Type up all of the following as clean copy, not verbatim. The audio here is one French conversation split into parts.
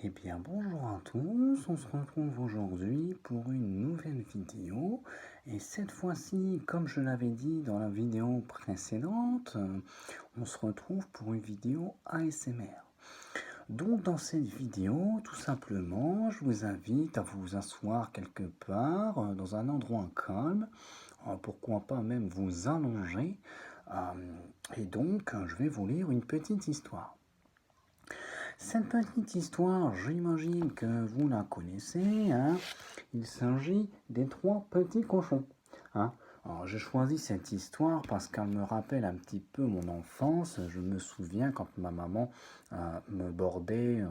Eh bien bonjour à tous, on se retrouve aujourd'hui pour une nouvelle vidéo et cette fois-ci, comme je l'avais dit dans la vidéo précédente, on se retrouve pour une vidéo ASMR. Donc dans cette vidéo, tout simplement, je vous invite à vous asseoir quelque part, dans un endroit calme, pourquoi pas même vous allonger, et donc je vais vous lire une petite histoire. Cette petite histoire, j'imagine que vous la connaissez, hein. Il s'agit des 3 petits cochons. Hein. Alors, j'ai choisi cette histoire parce qu'elle me rappelle un petit peu mon enfance. Je me souviens quand ma maman me bordait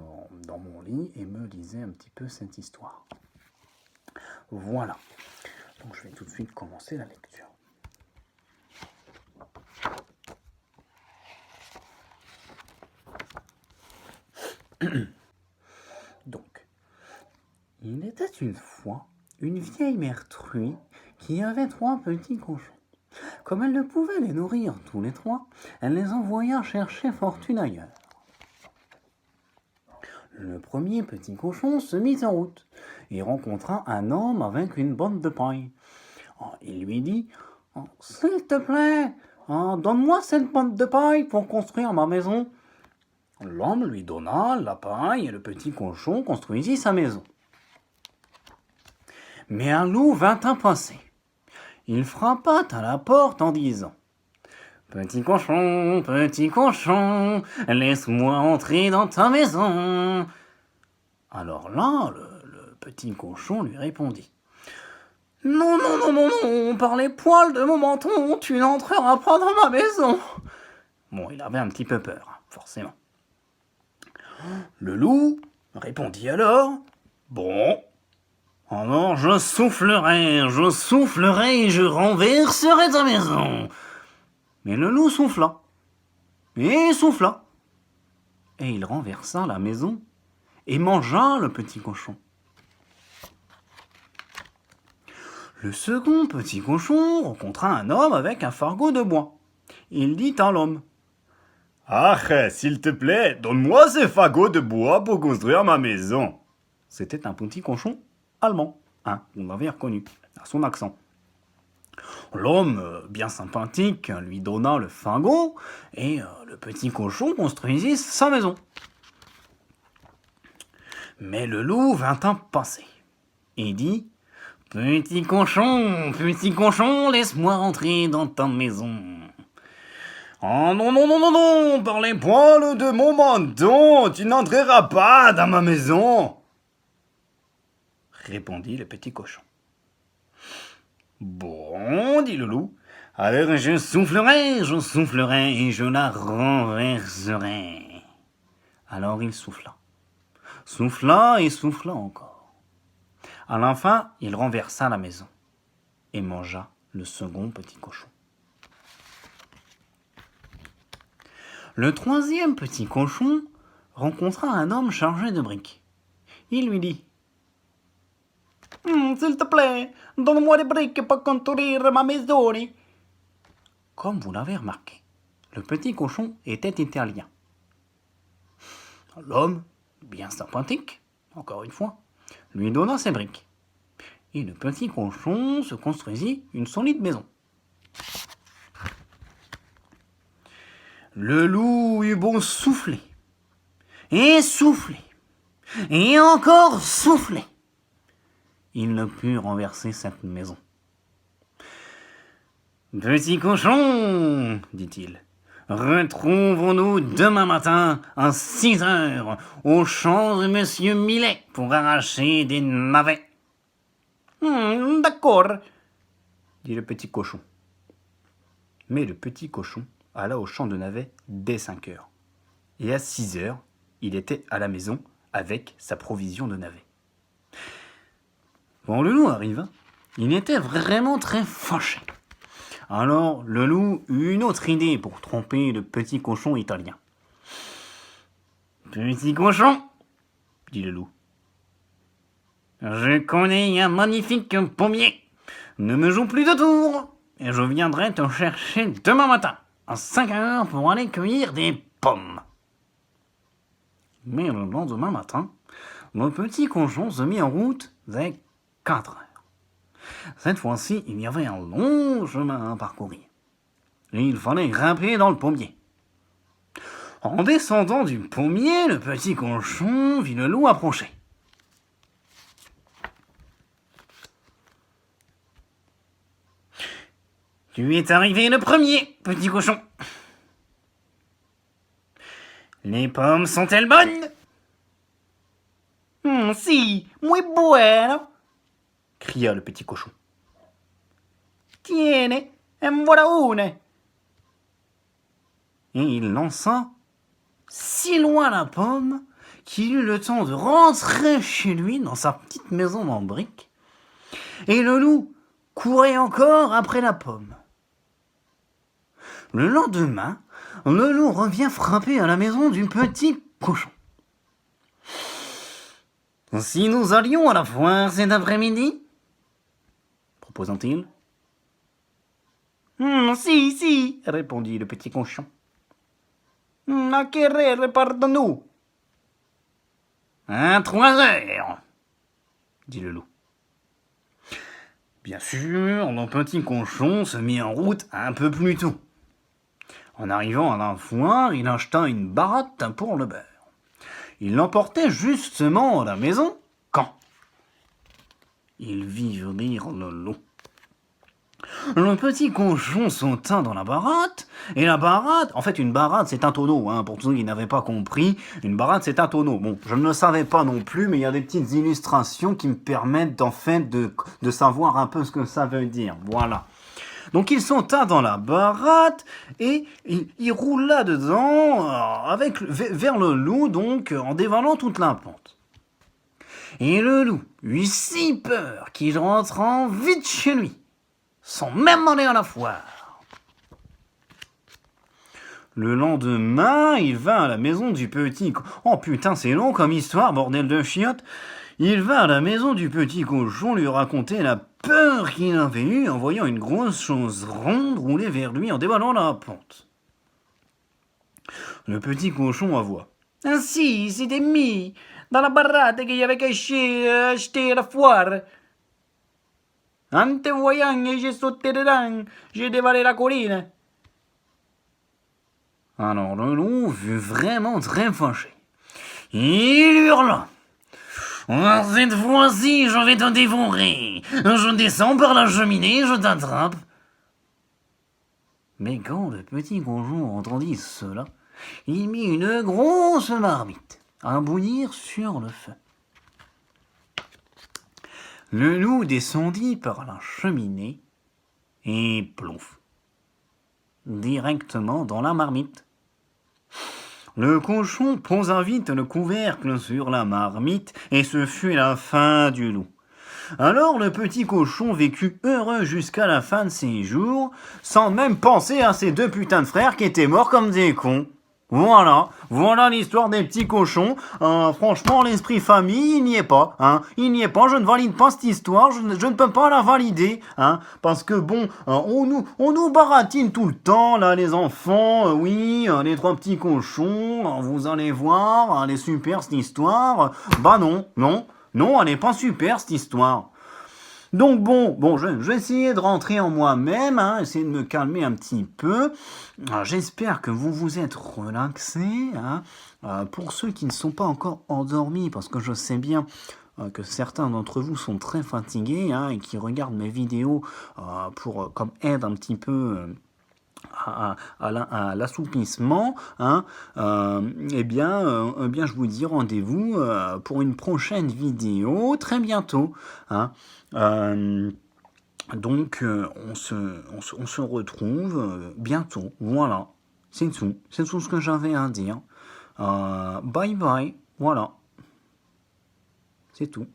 dans mon lit et me lisait un petit peu cette histoire. Voilà. Donc je vais tout de suite commencer la lecture. Donc, il était une fois une vieille mère truie qui avait 3 petits cochons. Comme elle ne pouvait les nourrir tous les 3, elle les envoya chercher fortune ailleurs. Le premier petit cochon se mit en route et rencontra un homme avec une bande de paille. Il lui dit « S'il te plaît, donne-moi cette bande de paille pour construire ma maison. » L'homme lui donna la paille et le petit cochon construisit sa maison. Mais un loup vint à passer. Il frappa à la porte en disant « Petit cochon, laisse-moi entrer dans ta maison. » Alors là, le petit cochon lui répondit « Non, non, non, non, non, par les poils de mon menton, tu n'entreras pas dans ma maison. » Bon, il avait un petit peu peur, forcément. Le loup répondit alors « Bon, alors je soufflerai et je renverserai ta maison. » Mais le loup souffla, et souffla, et il renversa la maison et mangea le petit cochon. Le second petit cochon rencontra un homme avec un fardeau de bois. Il dit à l'homme « Ah, s'il te plaît, donne-moi ce fagot de bois pour construire ma maison. » C'était un petit cochon allemand, hein, on l'avait reconnu, à son accent. L'homme, bien sympathique, lui donna le fagot et le petit cochon construisit sa maison. Mais le loup vint à passer et dit « Petit cochon, laisse-moi rentrer dans ta maison. »« Oh non, non, non, non, non, par les poils de mon menton, tu n'entreras pas dans ma maison. » répondit le petit cochon. « Bon, dit le loup, alors je soufflerai et je la renverserai. » Alors il souffla et souffla encore. À la fin, il renversa la maison et mangea le second petit cochon. Le troisième petit cochon rencontra un homme chargé de briques. Il lui dit « S'il te plaît, donne-moi des briques pour construire ma maison. » Comme vous l'avez remarqué, le petit cochon était italien. L'homme, bien sympathique, encore une fois, lui donna ses briques. Et le petit cochon se construisit une solide maison. Le loup eut beau souffler, et souffler, et encore souffler. Il ne put renverser cette maison. « Petit cochon, dit-il, retrouvons-nous demain matin à 6 heures au champ de Monsieur Millet pour arracher des navets. »« D'accord, dit le petit cochon. Mais le petit cochon alla au champ de navets dès 5 heures. Et à 6 heures, il était à la maison avec sa provision de navets. Quand le loup arriva, il était vraiment très fâché. Alors le loup eut une autre idée pour tromper le petit cochon italien. « Petit cochon, dit le loup, je connais un magnifique pommier. Ne me joue plus de tours et je viendrai te chercher demain matin à 5 heures pour aller cueillir des pommes. » Mais le lendemain matin, le petit cochon se mit en route vers 4 heures. Cette fois-ci, il y avait un long chemin à parcourir. Et il fallait grimper dans le pommier. En descendant du pommier, le petit cochon vit le loup approcher. « Tu es arrivé le premier, petit cochon. Les pommes sont-elles bonnes ?»« Si, muy bueno !» cria le petit cochon. « Tiene, en voilà une !» Et il lança si loin la pomme qu'il eut le temps de rentrer chez lui dans sa petite maison en briques. Et le loup courait encore après la pomme. Le lendemain, le loup revient frapper à la maison du petit cochon. « Si nous allions à la foire cet après-midi ?» proposa-t-il. « Si, répondit le petit cochon. « À quelle heure partons-nous ?»« À 3 heures, dit le loup. Bien sûr, le petit cochon se mit en route un peu plus tôt. En arrivant à la foire, il acheta une baratte pour le beurre. Il l'emportait justement à la maison quand il vit venir le loup. Le petit cochon sauta dans la baratte, et la baratte... En fait, une baratte, c'est un tonneau, pour ceux qui n'avaient pas compris. Une baratte, c'est un tonneau. Bon, je ne le savais pas non plus, mais il y a des petites illustrations qui me permettent, en fait, de savoir un peu ce que ça veut dire. Voilà. Donc, il sauta dans la baratte, et il roula dedans, vers le loup, donc, en dévalant toute la pente. Et le loup eut si peur qu'il rentra vite chez lui, sans même aller à la foire. Le lendemain, il vint à la maison du petit... Oh putain, c'est long comme histoire, bordel de chiottes. Il vint à la maison du petit cochon lui raconter la peur qu'il avait eue en voyant une grosse chose ronde rouler vers lui en dévalant la pente. Le petit cochon avoua. « Ah si, c'était mis dans la baratte que j'avais acheté à la foire. En te voyant, j'ai sauté dedans, j'ai dévalé la colline. » Alors le loup fut vraiment très fâché. Il hurla. « Cette fois-ci, je vais te dévorer. Je descends par la cheminée, je t'attrape. » Mais quand le petit cochon entendit cela, il mit une grosse marmite à bouillir sur le feu. Le loup descendit par la cheminée et plouf, directement dans la marmite. Le cochon posa vite le couvercle sur la marmite et ce fut la fin du loup. Alors le petit cochon vécut heureux jusqu'à la fin de ses jours, sans même penser à ses 2 putains de frères qui étaient morts comme des cons. Voilà l'histoire des petits cochons. Franchement, l'esprit famille, il n'y est pas. Il n'y est pas, je ne valide pas cette histoire, je ne peux pas la valider. Parce que bon, on nous baratine tout le temps, là, les enfants, oui, les 3 petits cochons, vous allez voir, elle est super cette histoire. Bah non, elle n'est pas super cette histoire. Donc bon, je vais essayer de rentrer en moi-même, essayer de me calmer un petit peu. J'espère que vous vous êtes relaxés. Pour ceux qui ne sont pas encore endormis, parce que je sais bien que certains d'entre vous sont très fatigués et qui regardent mes vidéos comme aide un petit peu à l'assoupissement, eh bien, je vous dis rendez-vous pour une prochaine vidéo très bientôt. Donc, on se retrouve bientôt. Voilà, c'est tout ce que j'avais à dire. Bye bye, voilà, c'est tout.